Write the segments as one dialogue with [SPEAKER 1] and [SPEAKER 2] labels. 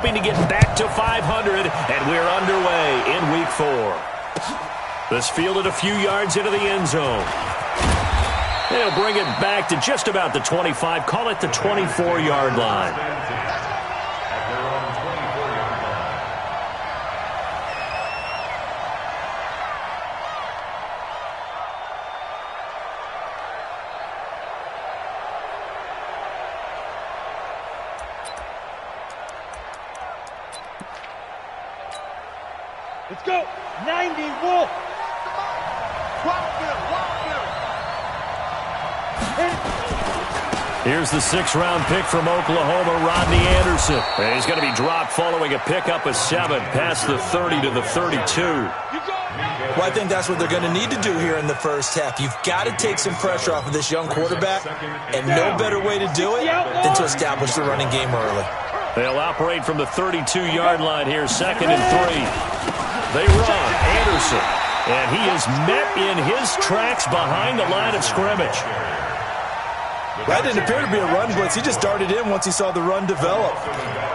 [SPEAKER 1] To get back to 500, and we're underway in Week 4. This fielded a few yards into the end zone. They'll bring it back to just about the 25, call it the 24-yard line.
[SPEAKER 2] Let's go. 90, Wolf.
[SPEAKER 1] Here's the 6th-round pick from Oklahoma, Rodney Anderson. And he's going to be dropped following a pickup of 7 past the 30 to the 32.
[SPEAKER 3] Well, I think that's what they're going to need to do here in the first half. You've got to take some pressure off of this young quarterback, and no better way to do it than to establish the running game early.
[SPEAKER 1] They'll operate from the 32-yard line here, 2nd and 3. They run, Anderson, and he is met in his tracks behind the line of scrimmage.
[SPEAKER 3] That didn't appear to be a run blitz. He just darted in once he saw the run develop.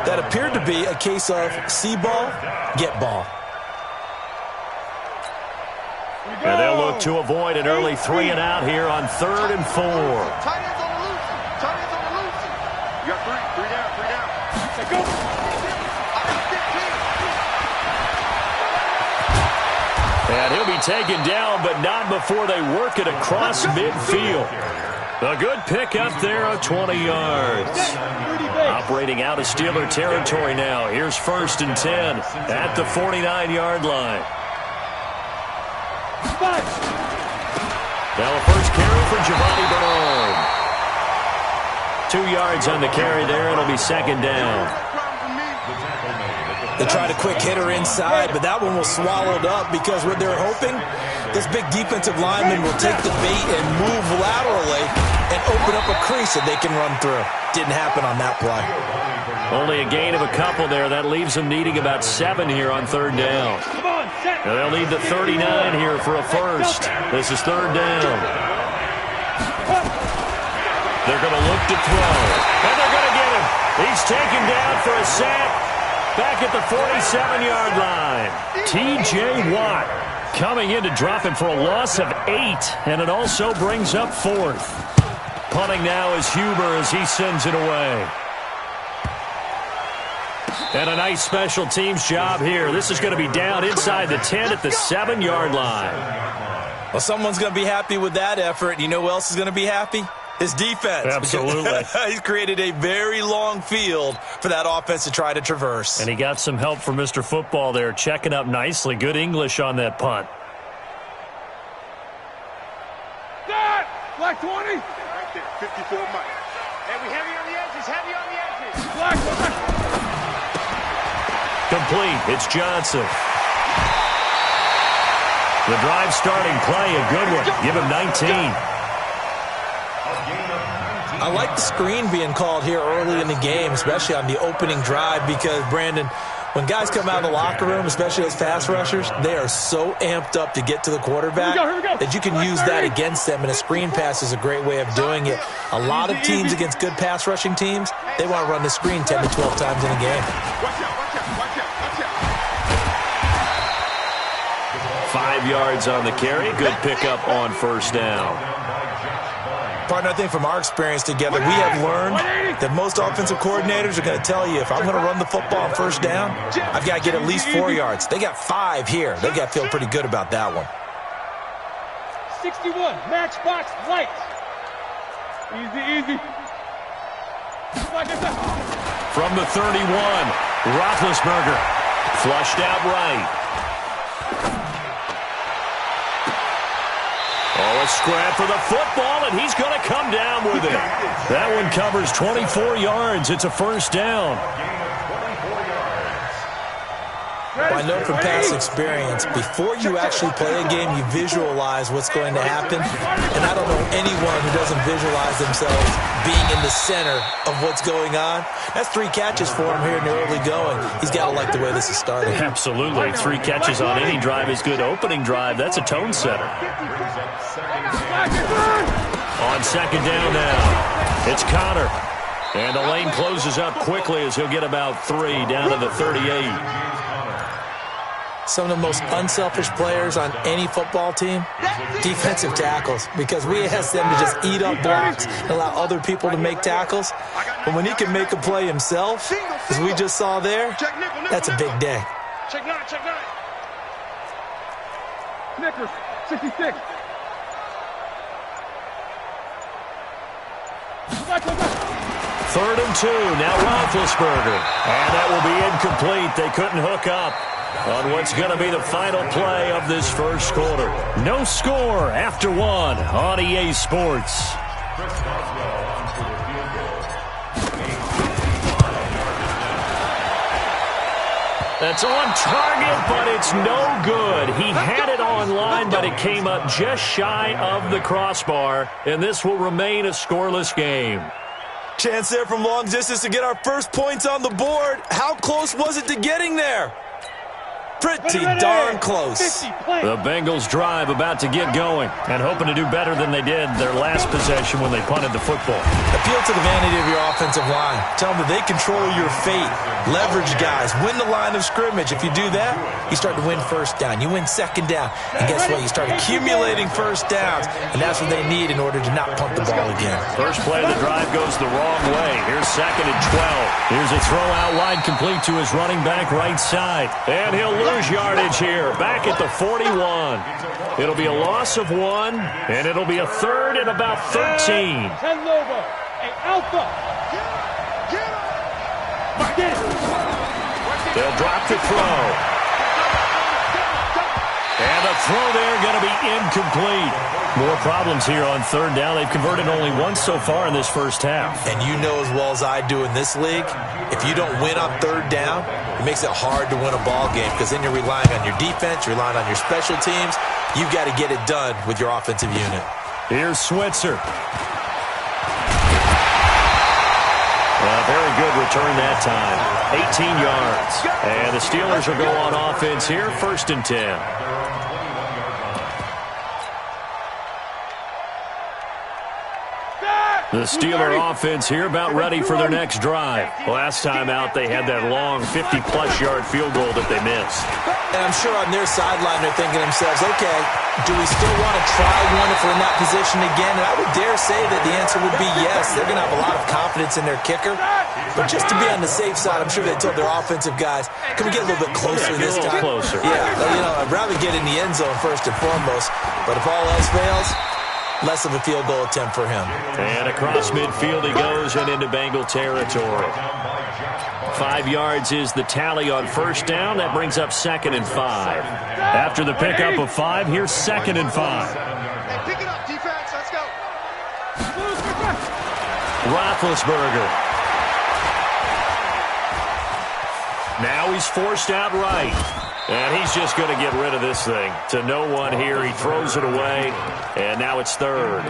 [SPEAKER 3] That appeared to be a case of see ball, get ball.
[SPEAKER 1] And they'll look to avoid an early 3 and out here on 3rd and 4.
[SPEAKER 4] Tight ends on the loose. Tight ends on the loose. You got 3 down, 3 down. Let's go.
[SPEAKER 1] And he'll be taken down, but not before they work it across midfield. A good pick up there of 20 yards. Operating out of Steeler territory now. Here's 1st and 10 at the 49-yard line. Now a first carry for Giovanni Bernard. 2 yards on the carry there. It'll be 2nd down.
[SPEAKER 3] They tried a quick hitter inside, but that one was swallowed up because what they're hoping, this big defensive lineman will take the bait and move laterally and open up a crease that they can run through. Didn't happen on that play.
[SPEAKER 1] Only a gain of a couple there. That leaves them needing about 7 here on 3rd down. And they'll need the 39 here for a first. This is 3rd down. They're going to look to throw. And they're going to get him. He's taken down for a sack. Back at the 47-yard line. T.J. Watt coming in to drop him for a loss of 8, and it also brings up 4th. Punting now is Huber as he sends it away. And a nice special teams job here. This is going to be down inside the 10 at the 7-yard line.
[SPEAKER 3] Well, someone's going to be happy with that effort. You know who else is going to be happy? His defense.
[SPEAKER 1] Absolutely.
[SPEAKER 3] He's created a very long field for that offense to try to traverse.
[SPEAKER 1] And he got some help from Mr. Football there, checking up nicely. Good English on that punt.
[SPEAKER 2] That! Black 20!
[SPEAKER 4] Right there, 54 Mike. Hey, we heavy on the edges, heavy on the edges.
[SPEAKER 2] Black.
[SPEAKER 1] Complete. It's Johnson. The drive starting play, a good one. Give him 19.
[SPEAKER 3] I like the screen being called here early in the game, especially on the opening drive, because, Brandon, when guys come out of the locker room, especially as pass rushers, they are so amped up to get to the quarterback that you can use that against them, and a screen pass is a great way of doing it. A lot of teams against good pass rushing teams, they want to run the screen 10 to 12 times in a game.
[SPEAKER 4] Watch out, watch out, watch out, watch out.
[SPEAKER 1] 5 yards on the carry. Good pickup on 1st down.
[SPEAKER 3] Partner, I think from our experience together, we have learned that most offensive coordinators are going to tell you, if I'm going to run the football on 1st down, I've got to get at least 4 yards. They got 5 here. They got to feel pretty good about that one.
[SPEAKER 2] 61, matchbox light. Easy.
[SPEAKER 1] From the 31, Roethlisberger flushed out right. Oh, a scrap for the football, and he's going to come down with it. That one covers 24 yards. It's a 1st down.
[SPEAKER 3] Well, I know from past experience, before you actually play a game, you visualize what's going to happen. And I don't know anyone who doesn't visualize themselves being in the center of what's going on. That's 3 catches for him here in the early going. He's got to like the way this is starting.
[SPEAKER 1] Absolutely. 3 catches on any drive is good. Opening drive, that's a tone setter. On 2nd down now, it's Connor. And the lane closes up quickly as he'll get about 3 down to the 38.
[SPEAKER 3] Some of the most unselfish players on any football team, defensive tackles, because we ask them to just eat up blocks and allow other people to make tackles. But when he can make a play himself, as we just saw there, that's a big day.
[SPEAKER 2] Check 9. Snickers, 66.
[SPEAKER 1] Third and 2, now Roethlisberger. And that will be incomplete. They couldn't hook up on what's going to be the final play of this first quarter. No score after 1 on EA Sports. That's on target, but it's no good. He had it on line, but it came up just shy of the crossbar, and this will remain a scoreless game.
[SPEAKER 3] Chance there from long distance to get our first points on the board. How close was it to getting there? Pretty darn close.
[SPEAKER 1] The Bengals drive about to get going and hoping to do better than they did their last possession when they punted the football.
[SPEAKER 3] Appeal to the vanity of your offensive line. Tell them that they control your fate. Leverage guys. Win the line of scrimmage. If you do that, you start to win first down. You win second down. And guess what? You start accumulating first downs. And that's what they need in order to not punt the ball again.
[SPEAKER 1] First play of the drive goes the wrong way. Here's 2nd and 12. Here's a throw out wide complete to his running back right side. And he'll lose yardage here. Back at the 41. It'll be a loss of 1, and it'll be a third and about 13.
[SPEAKER 2] 10 Lobo, a Alpha.
[SPEAKER 1] They'll drop the throw. And the throw there going to be incomplete. More problems here on 3rd down. They've converted only once so far in this first half.
[SPEAKER 3] And you know as well as I do in this league, if you don't win on 3rd down, it makes it hard to win a ball game because then you're relying on your defense, you're relying on your special teams. You've got to get it done with your offensive unit.
[SPEAKER 1] Here's Switzer. Very good return that time. 18 yards. And the Steelers will go on offense here, 1st and 10. The Steeler offense here about ready for their next drive. Last time out, they had that long 50-plus yard field goal that they missed.
[SPEAKER 3] And I'm sure on their sideline they're thinking to themselves, okay, do we still want to try one if we're in that position again? And I would dare say that the answer would be yes. They're going to have a lot of confidence in their kicker. But just to be on the safe side, I'm sure they told their offensive guys, can we get a little bit closer this time?
[SPEAKER 1] Closer.
[SPEAKER 3] Yeah, I'd rather get in the end zone first and foremost. But if all else fails, less of a field goal attempt for him.
[SPEAKER 1] And across midfield he goes and into Bengal territory. 5 yards is the tally on 1st down. That brings up 2nd and 5. After the pickup of 5, here's 2nd and 5.
[SPEAKER 4] Hey, pick it up, defense. Let's go.
[SPEAKER 1] Roethlisberger. Now he's forced out right. And he's just going to get rid of this thing. To no one here. He throws it away. And now it's 3rd.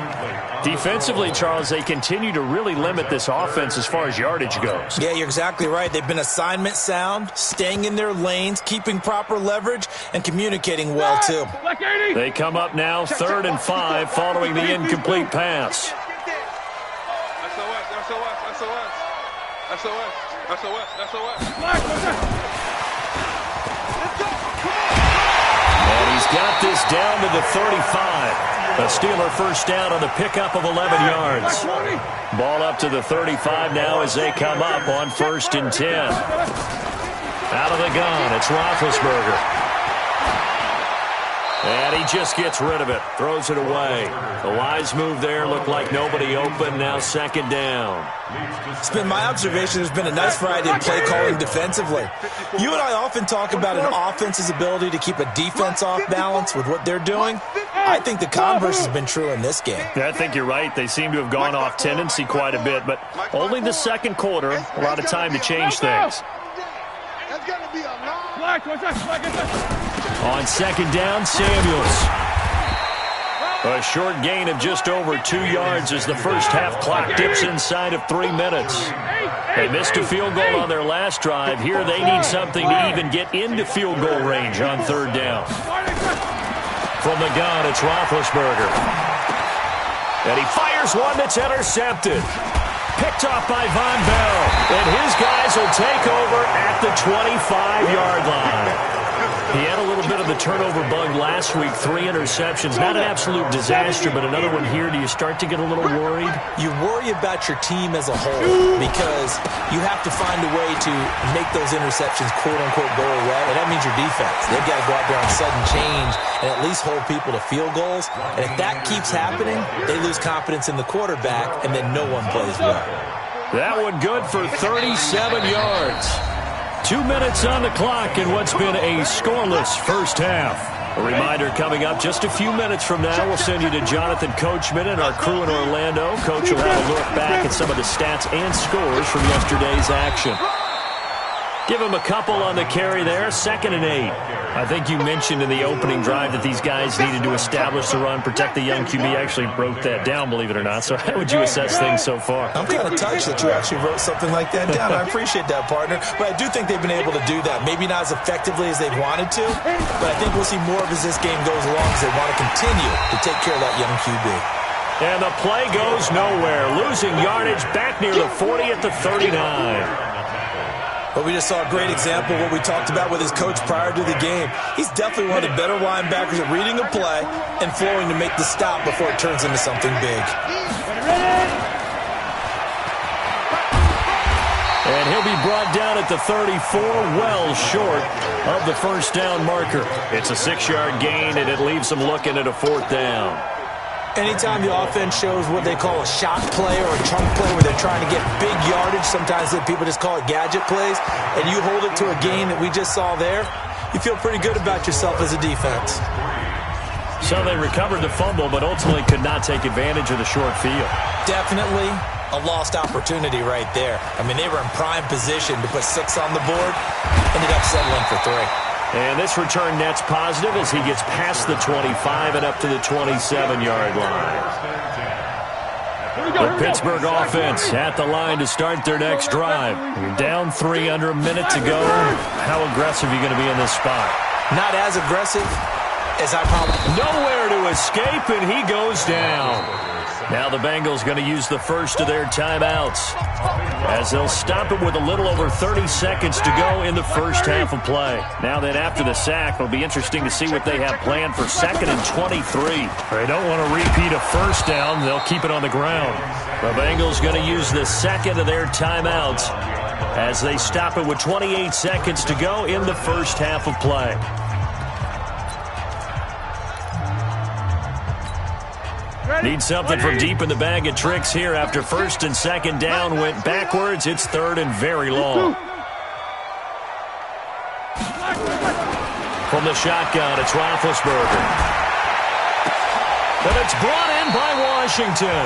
[SPEAKER 1] Defensively, Charles, they continue to really limit this offense as far as yardage goes.
[SPEAKER 3] Yeah, you're exactly right. They've been assignment sound, staying in their lanes, keeping proper leverage, and communicating well, too.
[SPEAKER 1] They come up now 3rd and 5 following the incomplete pass. And he's got this down to the 35. A Steeler first down on the pickup of 11 yards. Ball up to the 35 now as they come up on 1st and 10. Out of the gun, it's Roethlisberger. And he just gets rid of it, throws it away. A wise move there, looked like nobody open, now 2nd down.
[SPEAKER 3] It's been my observation there's been a nice variety of play calling defensively. You and I often talk about an offense's ability to keep a defense off balance with what they're doing. I think the converse has been true in this game.
[SPEAKER 1] Yeah, I think you're right. They seem to have gone off tendency quite a bit, but only the 2nd quarter, a lot of time to change things.
[SPEAKER 4] That's going to be a long...
[SPEAKER 1] On 2nd down, Samuels. A short gain of just over 2 yards as the first half clock dips inside of 3 minutes. They missed a field goal on their last drive. Here they need something to even get into field goal range on 3rd down. From the gun, it's Roethlisberger. And he fires one that's intercepted. Picked off by Von Bell. And his guys will take over at the 25-yard line. He had a little bit of the turnover bug last week, 3 interceptions. Not an absolute disaster, but another one here. Do you start to get a little worried?
[SPEAKER 3] You worry about your team as a whole because you have to find a way to make those interceptions, quote-unquote, go away, and that means your defense. They've got to go out there on sudden change and at least hold people to field goals. And if that keeps happening, they lose confidence in the quarterback, and then no one plays well.
[SPEAKER 1] That one good for 37 yards. 2 minutes on the clock in what's been a scoreless first half. A reminder coming up just a few minutes from now. We'll send you to Jonathan Coachman and our crew in Orlando. Coach will have a look back at some of the stats and scores from yesterday's action. Give him a couple on the carry there. 2nd and 8. I think you mentioned in the opening drive that these guys needed to establish the run, protect the young QB. Actually broke that down, believe it or not. So how would you assess things so far?
[SPEAKER 3] I'm kind of touched that you actually wrote something like that down. I appreciate that, partner. But I do think they've been able to do that. Maybe not as effectively as they'd wanted to, but I think we'll see more of as this game goes along because they want to continue to take care of that young QB.
[SPEAKER 1] And the play goes nowhere. Losing yardage back near the 40 at the 39.
[SPEAKER 3] But we just saw a great example of what we talked about with his coach prior to the game. He's definitely one of the better linebackers at reading a play and flowing to make the stop before it turns into something big.
[SPEAKER 1] And he'll be brought down at the 34, well short of the first down marker. It's a 6-yard gain, and it leaves them looking at a 4th down.
[SPEAKER 3] Anytime the offense shows what they call a shot play or a chunk play where they're trying to get big yardage, sometimes people just call it gadget plays, and you hold it to a gain that we just saw there, you feel pretty good about yourself as a defense.
[SPEAKER 1] So they recovered the fumble, but ultimately could not take advantage of the short field.
[SPEAKER 3] Definitely a lost opportunity right there. I mean, they were in prime position to put 6 on the board, ended up settling for 3.
[SPEAKER 1] And this return net's positive as he gets past the 25 and up to the 27-yard line. The Pittsburgh offense at the line to start their next drive. You're down 3 under a minute to go. How aggressive are you going to be in this spot?
[SPEAKER 3] Not as aggressive as I probably...
[SPEAKER 1] Nowhere to escape, and he goes down. Now the Bengals going to use the first of their timeouts as they'll stop it with a little over 30 seconds to go in the first half of play. Now then, after the sack, it'll be interesting to see what they have planned for 2nd and 23. They don't want to repeat a first down. They'll keep it on the ground. The Bengals going to use the second of their timeouts as they stop it with 28 seconds to go in the first half of play. Need something from deep in the bag of tricks here after 1st and 2nd down went backwards. It's 3rd and very long. From the shotgun, it's Roethlisberger. And it's brought in by Washington.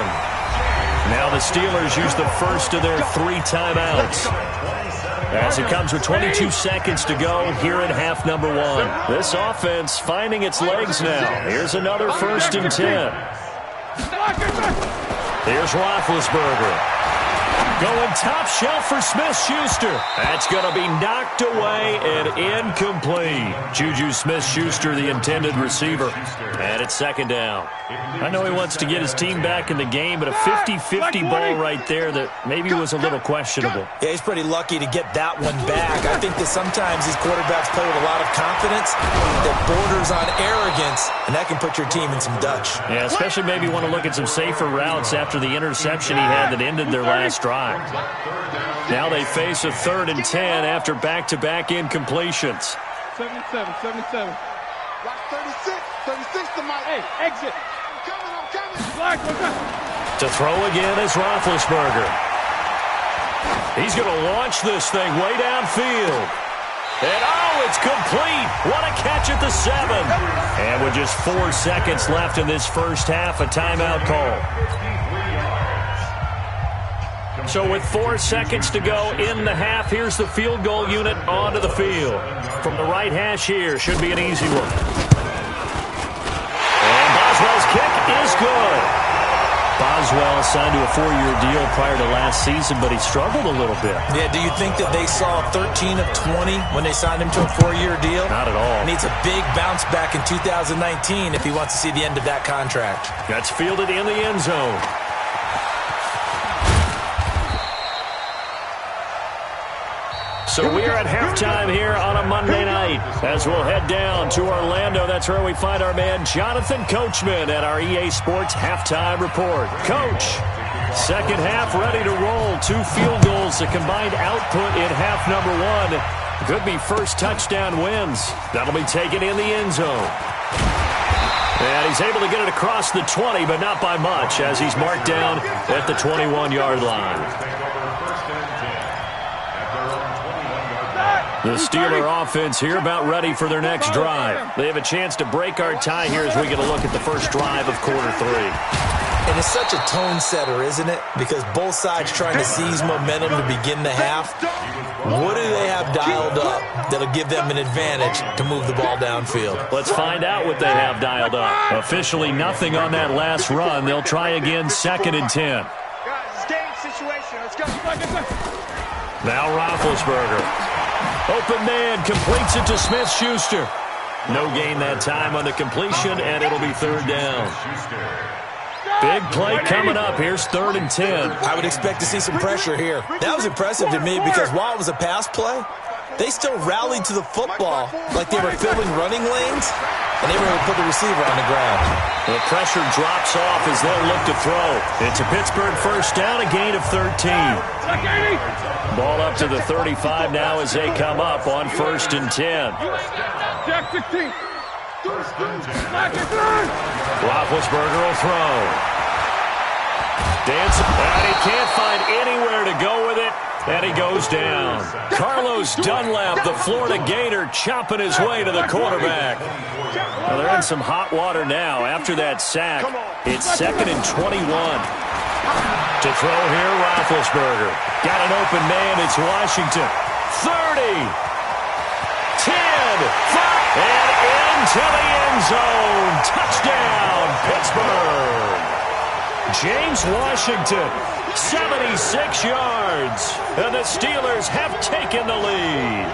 [SPEAKER 1] Now the Steelers use the first of their 3 timeouts as it comes with 22 seconds to go here in half number 1. This offense finding its legs now. Here's another 1st and 10. Here's Roethlisberger. Going top shelf for Smith-Schuster. That's going to be knocked away and incomplete. Juju Smith-Schuster, the intended receiver. And it's 2nd down. I know he wants to get his team back in the game, but a 50-50 ball right there that maybe was a little questionable.
[SPEAKER 3] Yeah, he's pretty lucky to get that one back. I think that sometimes these quarterbacks play with a lot of confidence that borders on arrogance, and that can put your team in some Dutch.
[SPEAKER 1] Yeah, especially maybe want to look at some safer routes after the interception he had that ended their last drive. Now they face a 3rd and 10 after back-to-back incompletions.
[SPEAKER 2] 77.
[SPEAKER 4] Watch 36 to Mike.
[SPEAKER 2] Hey, exit.
[SPEAKER 4] I'm coming.
[SPEAKER 2] Black,
[SPEAKER 1] To throw again is Roethlisberger. He's going to launch this thing way downfield. And oh, it's complete. What a catch at the 7. And with just 4 seconds left in this first half, a timeout call. So with 4 seconds to go in the half, here's the field goal unit onto the field. From the right hash here, should be an easy one. And Boswell's kick is good. Boswell signed to a 4-year deal prior to last season, but he struggled a little bit.
[SPEAKER 3] Yeah, do you think that they saw 13 of 20 when they signed him to a 4-year deal?
[SPEAKER 1] Not at all.
[SPEAKER 3] Needs a big bounce back in 2019 if he wants to see the end of that contract.
[SPEAKER 1] That's fielded in the end zone. So we are at halftime here on a Monday night as we'll head down to Orlando. That's where we find our man Jonathan Coachman at our EA Sports Halftime Report. Coach, second half ready to roll. 2 field goals, a combined output in half number 1. Could be first touchdown wins. That'll be taken in the end zone. And he's able to get it across the 20, but not by much, as he's marked down at the 21-yard line. The Steeler offense here about ready for their next drive. They have a chance to break our tie here as we get a look at the first drive of quarter 3.
[SPEAKER 3] And it's such a tone setter, isn't it? Because both sides trying to seize momentum to begin the half. What do they have dialed up that'll give them an advantage to move the ball downfield?
[SPEAKER 1] Let's find out what they have dialed up. Officially nothing on that last run. They'll try again, 2nd and 10.
[SPEAKER 4] Guys, it's game situation. Let's go.
[SPEAKER 1] Now Roethlisberger. Open man, completes it to Smith-Schuster. No gain that time on the completion, and it'll be 3rd down. Big play coming up. Here's 3rd and 10.
[SPEAKER 3] I would expect to see some pressure here. That was impressive to me because while it was a pass play, they still rallied to the football like they were filling running lanes, and they were able to put the receiver on the ground.
[SPEAKER 1] The pressure drops off as they'll look to throw. It's a Pittsburgh first down, a gain of 13. Ball up to the 35 now as they come up on 1st and 10.
[SPEAKER 2] Jack 16.
[SPEAKER 1] Roethlisberger will throw. Dancing, and he can't find anywhere to go with it, and he goes down. Carlos Dunlap, the Florida Gator, chopping his way to the quarterback. Well, they're in some hot water now after that sack. It's 2nd and 21. To throw here, Roethlisberger. Got an open man, it's Washington. 30, 10, 5, and into the end zone. Touchdown, Pittsburgh. James Washington, 76 yards. And the Steelers have taken the lead.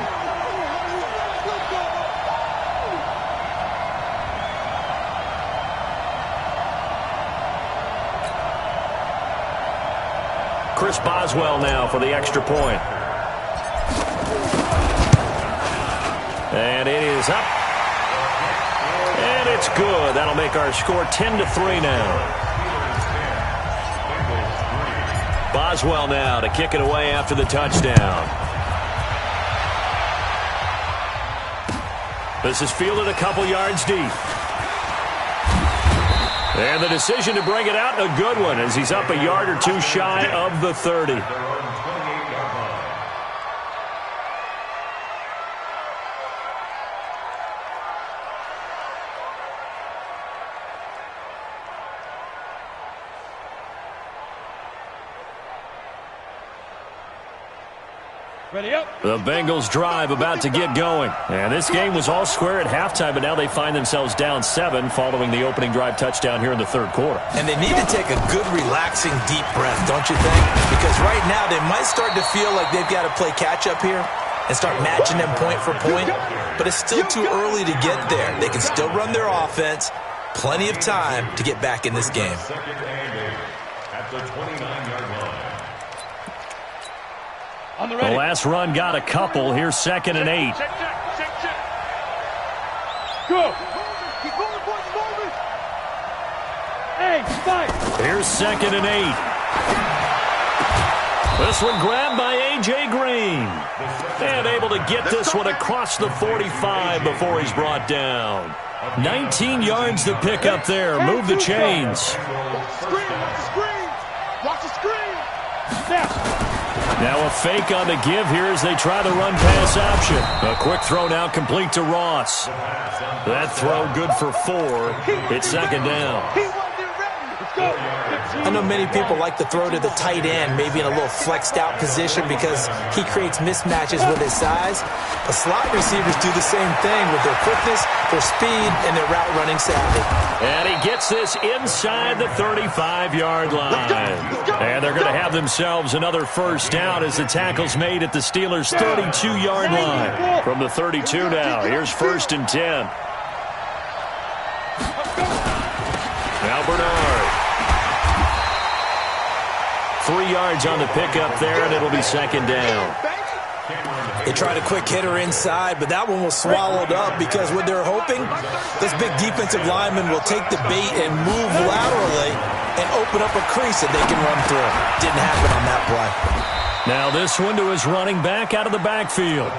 [SPEAKER 1] Chris Boswell now for the extra point. And it is up. And it's good. That'll make our score 10-3 now. Boswell now to kick it away after the touchdown. This is fielded a couple yards deep. And the decision to bring it out, a good one, as he's up a yard or 2 shy of the 30.
[SPEAKER 2] Ready up.
[SPEAKER 1] The Bengals drive about to get going. And this game was all square at halftime, but now they find themselves down 7 following the opening drive touchdown here in the 3rd quarter.
[SPEAKER 3] And they need to take a good, relaxing, deep breath, don't you think? Because right now they might start to feel like they've got to play catch-up here and start matching them point for point. But it's still too early to get there. They can still run their offense. Plenty of time to get back in this game.
[SPEAKER 4] At the 29-yard line.
[SPEAKER 2] On the
[SPEAKER 1] The
[SPEAKER 2] ready.
[SPEAKER 1] last run got a couple. Here's 2nd and 8.
[SPEAKER 2] Check. Go.
[SPEAKER 4] Keep going, boys, moving.
[SPEAKER 2] Hey, fight.
[SPEAKER 1] Here's 2nd and 8. This one grabbed by A.J. Green. And able to get this one across the 45 before he's brought down. 19 yards to pick up there. Move the chains.
[SPEAKER 4] Screen, watch the screen.
[SPEAKER 2] Snap.
[SPEAKER 1] Now a fake on the give here as they try the run-pass option. A quick throw now complete to Ross. That throw good for 4. It's 2nd down.
[SPEAKER 2] He wasn't ready. Let's go.
[SPEAKER 3] I know many people like to throw to the tight end, maybe in a little flexed out position because he creates mismatches with his size. But slot receivers do the same thing with their quickness, their speed, and their route running savvy.
[SPEAKER 1] And he gets this inside the 35-yard line. And they're going to have themselves another first down as the tackle's made at the Steelers' 32-yard line. From the 32 now, here's 1st and 10. Now Bernard. 3 yards on the pickup there, and it'll be 2nd down.
[SPEAKER 3] They tried a quick hitter inside, but that one was swallowed up because what they're hoping, this big defensive lineman will take the bait and move laterally and open up a crease that they can run through. Didn't happen on that play.
[SPEAKER 1] Now this one to his running back out of the backfield.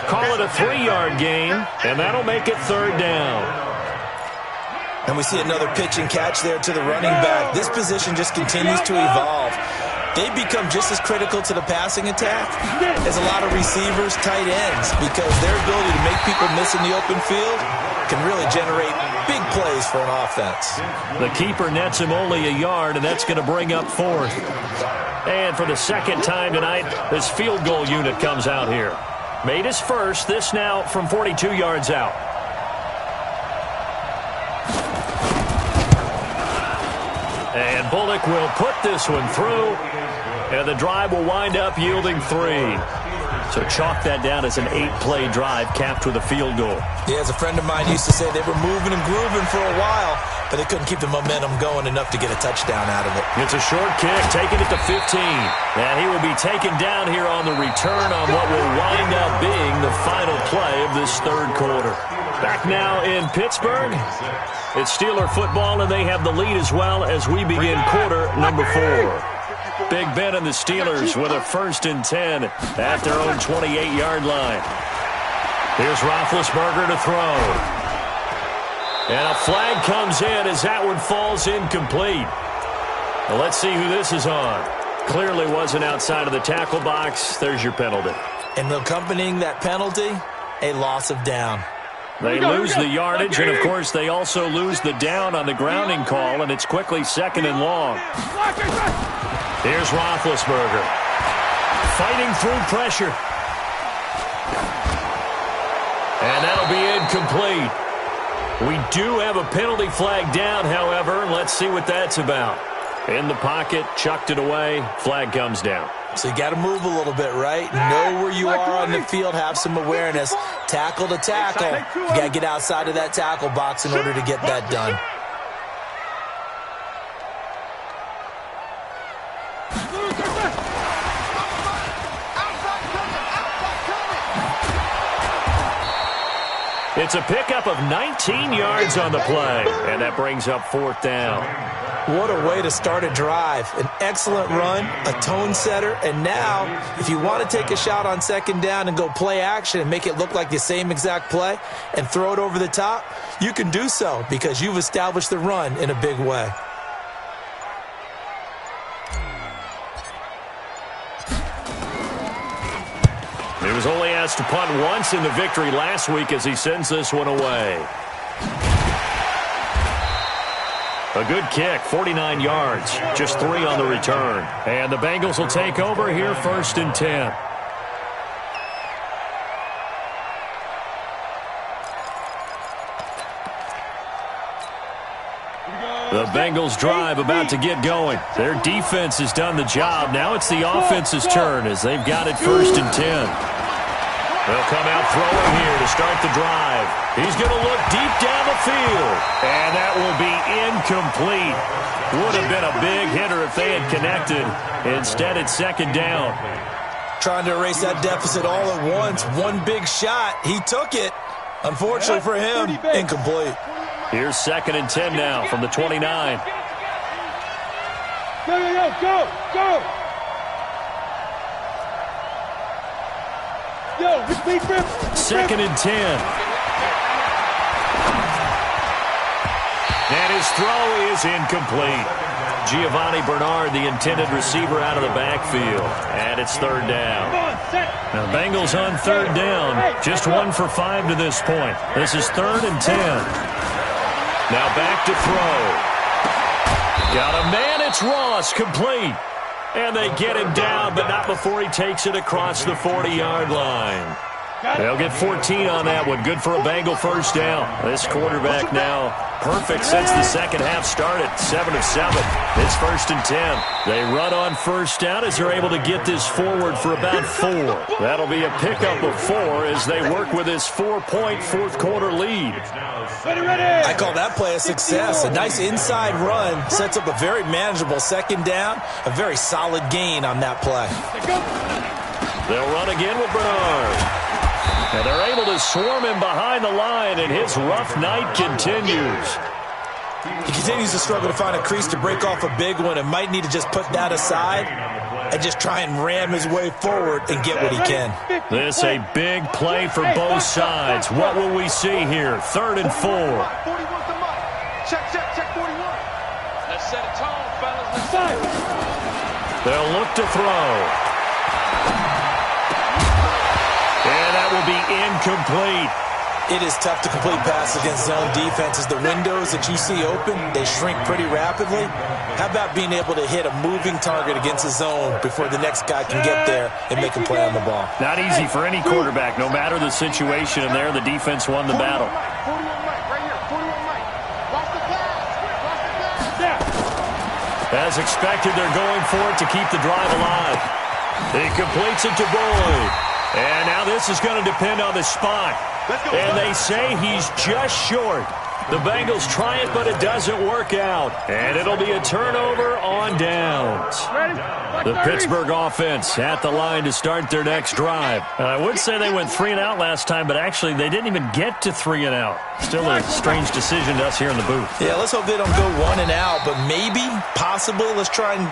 [SPEAKER 1] Call it a 3-yard gain, and that'll make it 3rd down.
[SPEAKER 3] And we see another pitch and catch there to the running back. This position just continues to evolve. They become just as critical to the passing attack as a lot of receivers, tight ends, because their ability to make people miss in the open field can really generate big plays for an offense.
[SPEAKER 1] The keeper nets him only a yard, and that's going to bring up 4th. And for the 2nd time tonight, this field goal unit comes out here. Made his first, this now from 42 yards out. And Bullock will put this one through, and the drive will wind up yielding 3. So chalk that down as an 8-play drive capped with a field goal.
[SPEAKER 3] Yeah, as a friend of mine used to say, they were moving and grooving for a while, but they couldn't keep the momentum going enough to get a touchdown out of it.
[SPEAKER 1] It's a short kick, taking it to 15. And he will be taken down here on the return on what will wind up being the final play of this 3rd quarter. Back now in Pittsburgh, it's Steeler football, and they have the lead as well as we begin quarter number 4. Big Ben and the Steelers with a 1st and 10 at their own 28-yard line. Here's Roethlisberger to throw. And a flag comes in as that one falls incomplete. Well, let's see who this is on. Clearly wasn't outside of the tackle box. There's your penalty.
[SPEAKER 3] And accompanying that penalty, a loss of down.
[SPEAKER 1] They lose the yardage, and, of course, they also lose the down on the grounding call, and it's quickly 2nd and long. Here's Roethlisberger. Fighting through pressure. And that'll be incomplete. We do have a penalty flag down, however. Let's see what that's about. In the pocket, chucked it away. Flag comes down.
[SPEAKER 3] So you got to move a little bit, right? Know where you are on the field, have some awareness. Tackle to tackle. You got to get outside of that tackle box in order to get that done.
[SPEAKER 1] It's a pickup of 19 yards on the play, and that brings up 4th down.
[SPEAKER 3] What a way to start a drive. An excellent run, a tone setter, and now, if you want to take a shot on 2nd down and go play action and make it look like the same exact play and throw it over the top, you can do so because you've established the run in a big way.
[SPEAKER 1] He was only asked to punt once in the victory last week as he sends this one away. A good kick, 49 yards, just 3 on the return. And the Bengals will take over here 1st and 10. The Bengals drive about to get going. Their defense has done the job. Now it's the offense's turn as they've got it 1st and 10. They'll come out throwing here to start the drive. He's going to look deep down the field. And that will be incomplete. Would have been a big hitter if they had connected. Instead, it's 2nd down.
[SPEAKER 3] Trying to erase that deficit all at once. One big shot. He took it. Unfortunately for him, incomplete.
[SPEAKER 1] Here's 2nd and 10 now from the 29.
[SPEAKER 2] Go. Yo, big rip.
[SPEAKER 1] 2nd and 10. And his throw is incomplete. Giovanni Bernard, the intended receiver, out of the backfield. And it's 3rd down. Now, Bengals on 3rd down. Just 1 for 5 to this point. This is 3rd and 10. Now back to throw. Got a man. It's Ross, complete. And they get him down, but not before he takes it across the 40-yard line. They'll get 14 on that one. Good for a Bengal 1st down. This quarterback now perfect since the 2nd half started. 7 of 7. It's 1st and 10. They run on 1st down as they're able to get this forward for about 4. That'll be a pickup of 4 as they work with this 4-point 4th quarter lead.
[SPEAKER 3] I call that play a success. A nice inside run sets up a very manageable 2nd down. A very solid gain on that play.
[SPEAKER 1] They'll run again with Bernard. And they're able to swarm him behind the line, and his rough night continues.
[SPEAKER 3] He continues to struggle to find a crease to break off a big one and might need to just put that aside and just try and ram his way forward and get what he can.
[SPEAKER 1] This a big play for both sides. What will we see here? 3rd and 4.
[SPEAKER 4] 41's the mark. Check 41. Let's set a tone, fellas. Let's
[SPEAKER 1] They'll look to throw. And that will be incomplete.
[SPEAKER 3] It is tough to complete passes against zone defenses. The windows that you see open, they shrink pretty rapidly. How about being able to hit a moving target against a zone before the next guy can get there and make a play on the ball?
[SPEAKER 1] Not easy for any quarterback, no matter the situation, and there the defense won the battle.
[SPEAKER 4] 41 Mike, right here. 41 Mike. Watch the pass.
[SPEAKER 1] As expected, they're going for it to keep the drive alive. He completes it to Boyd. And now this is going to depend on the spot. And they say he's just short. The Bengals try it, but it doesn't work out. And it'll be a turnover on downs. The Pittsburgh offense at the line to start their next drive. I would say they went 3 and out last time, but actually they didn't even get to 3 and out. Still a strange decision to us here in the booth.
[SPEAKER 3] Yeah, let's hope they don't go 1 and out, but maybe, possibly, let's try and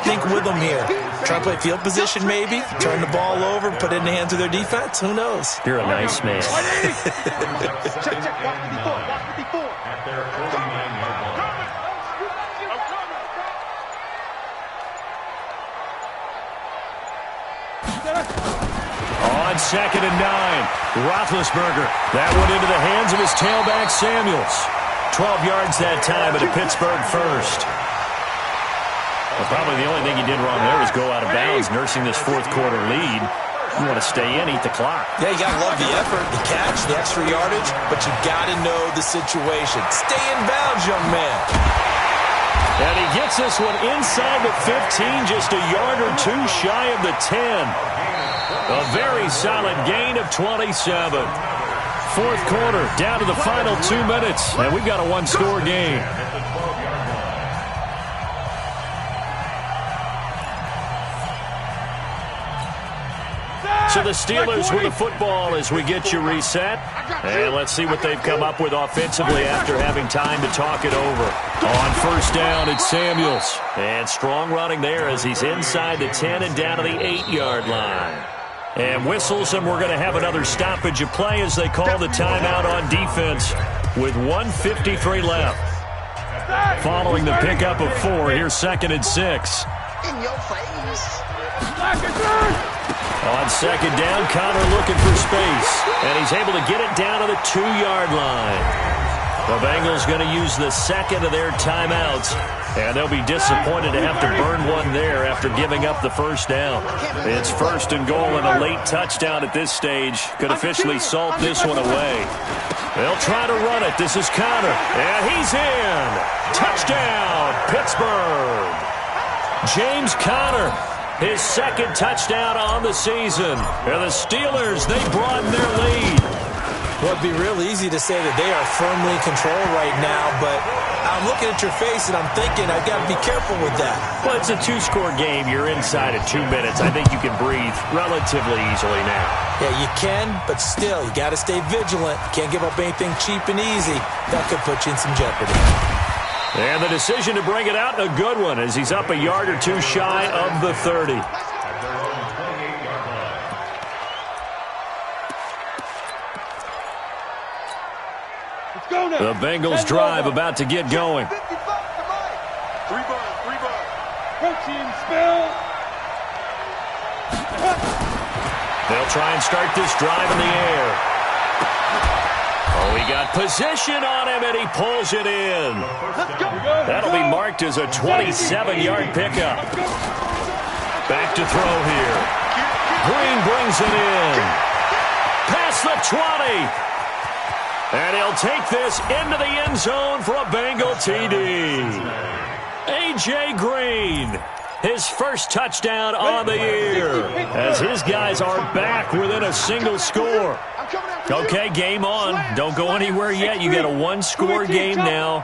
[SPEAKER 3] think with them here. Try and play field position maybe, turn the ball over, put it in the hands of their defense. Who knows?
[SPEAKER 1] You're a nice man.
[SPEAKER 4] Check. Watch 54. Watch 54.
[SPEAKER 5] At their 49-yard line.
[SPEAKER 1] On 2nd and 9, Roethlisberger. That went into the hands of his tailback, Samuels. 12 yards that time at a Pittsburgh first. Well, probably the only thing he did wrong there was go out of bounds, nursing this 4th quarter lead. You want to stay in, eat the clock.
[SPEAKER 3] Yeah, you got to love the effort, the catch, the extra yardage, but you got to know the situation. Stay in bounds, young man.
[SPEAKER 1] And he gets this one inside the 15, just a yard or 2 shy of the 10. A very solid gain of 27. 4th quarter, down to the final 2 minutes, and we've got a 1-score game. So the Steelers with the football as we get you reset. And let's see what they've come up with offensively after having time to talk it over. On 1st down, it's Samuels. And strong running there as he's inside the 10 and down to the 8-yard line. And whistles, and we're going to have another stoppage of play as they call the timeout on defense with 1:53 left. Following the pickup of 4, here's 2nd and 6.
[SPEAKER 4] In your face.
[SPEAKER 1] On 2nd down, Connor looking for space. And he's able to get it down to the 2-yard line. The Bengals going to use the 2nd of their timeouts. And they'll be disappointed to have to burn one there after giving up the 1st down. It's 1st and goal and a late touchdown at this stage. Could officially salt this one away. They'll try to run it. This is Connor. And he's in. Touchdown, Pittsburgh. James Conner. His 2nd touchdown on the season. And the Steelers, they broaden their lead.
[SPEAKER 3] Well, it'd be real easy to say that they are firmly in control right now, but I'm looking at your face and I'm thinking I've got to be careful with that.
[SPEAKER 1] Well, it's a 2-score game. You're inside at 2 minutes. I think you can breathe relatively easily now.
[SPEAKER 3] Yeah, you can, but still, you got to stay vigilant. You can't give up anything cheap and easy. That could put you in some jeopardy.
[SPEAKER 1] And the decision to bring it out, a good one, as he's up a yard or 2 shy of the 30.
[SPEAKER 2] Let's go now.
[SPEAKER 1] The Bengals drive about to get going.
[SPEAKER 4] 3 bars.
[SPEAKER 2] Protein spill.
[SPEAKER 1] They'll try and start this drive in the air. Oh, he got position on him, and he pulls it in. That'll be marked as a 27-yard pickup. Back to throw here. Green brings it in. Past the 20. And he'll take this into the end zone for a Bengal TD. A.J. Green, his first touchdown on the year, as his guys are back within a single score. Okay, game on. Don't go anywhere yet. You got a one-score game now.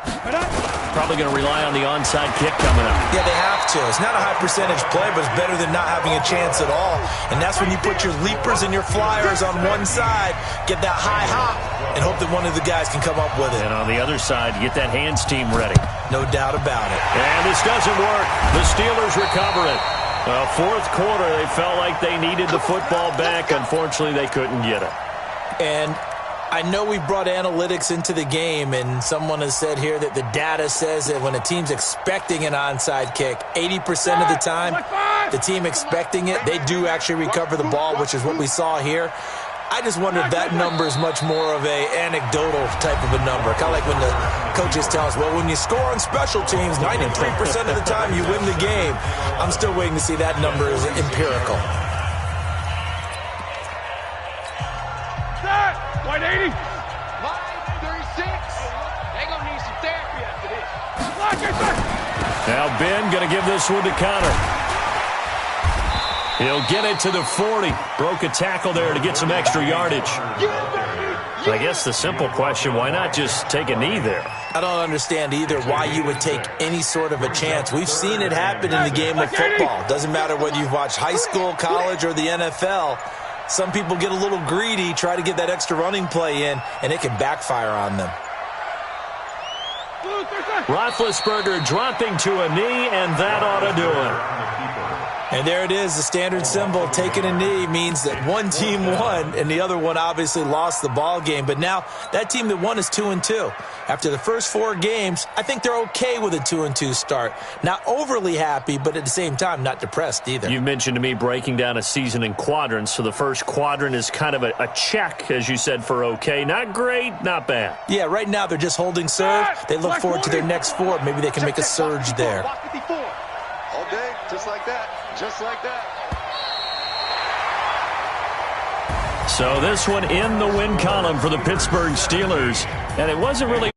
[SPEAKER 1] Probably going to rely on the onside kick coming up.
[SPEAKER 3] Yeah, they have to. It's not a high percentage play, but it's better than not having a chance at all. And that's when you put your leapers and your flyers on one side, get that high hop, and hope that one of the guys can come up with it.
[SPEAKER 1] And on the other side, get that hands team ready.
[SPEAKER 3] No doubt about it.
[SPEAKER 1] And this doesn't work. The Steelers recover it. Fourth quarter, they felt like they needed the football back. Unfortunately, they couldn't get it.
[SPEAKER 3] And I know we brought analytics into the game, and someone has said here that the data says that when a team's expecting an onside kick, 80% of the time, the team expecting it, they do actually recover the ball, which is what we saw here. I just wonder if that number is much more of a anecdotal type of a number. Kind of like when the coaches tell us, well, when you score on special teams, 93% of the time you win the game. I'm still waiting to see that number is empirical.
[SPEAKER 2] White 80.
[SPEAKER 4] Line 36. They gonna need some therapy after this.
[SPEAKER 1] Now Ben going to give this one to Connor. He'll get it to the 40. Broke a tackle there to get some extra yardage. I guess the simple question, why not just take a knee there?
[SPEAKER 3] I don't understand either why you would take any sort of a chance. We've seen it happen in the game of football. Doesn't matter whether you've watched high school, college, or the NFL. Some people get a little greedy, try to get that extra running play in, and it can backfire on them.
[SPEAKER 1] Roethlisberger dropping to a knee, and that ought to do it.
[SPEAKER 3] And there it is, the standard symbol. Taking a knee means that one team won, and the other one obviously lost the ball game. But now that team that won is 2-2. After the first 4 games, I think they're okay with a 2-2 start. Not overly happy, but at the same time, not depressed either.
[SPEAKER 1] You mentioned to me breaking down a season in quadrants. So the first quadrant is kind of a check, as you said, for okay. Not great, not bad.
[SPEAKER 3] Yeah, right now they're just holding serve. They look forward to their next 4. Maybe they can make a surge there.
[SPEAKER 4] All day, just like that. Just like that.
[SPEAKER 1] So this one in the win column for the Pittsburgh Steelers. And it wasn't really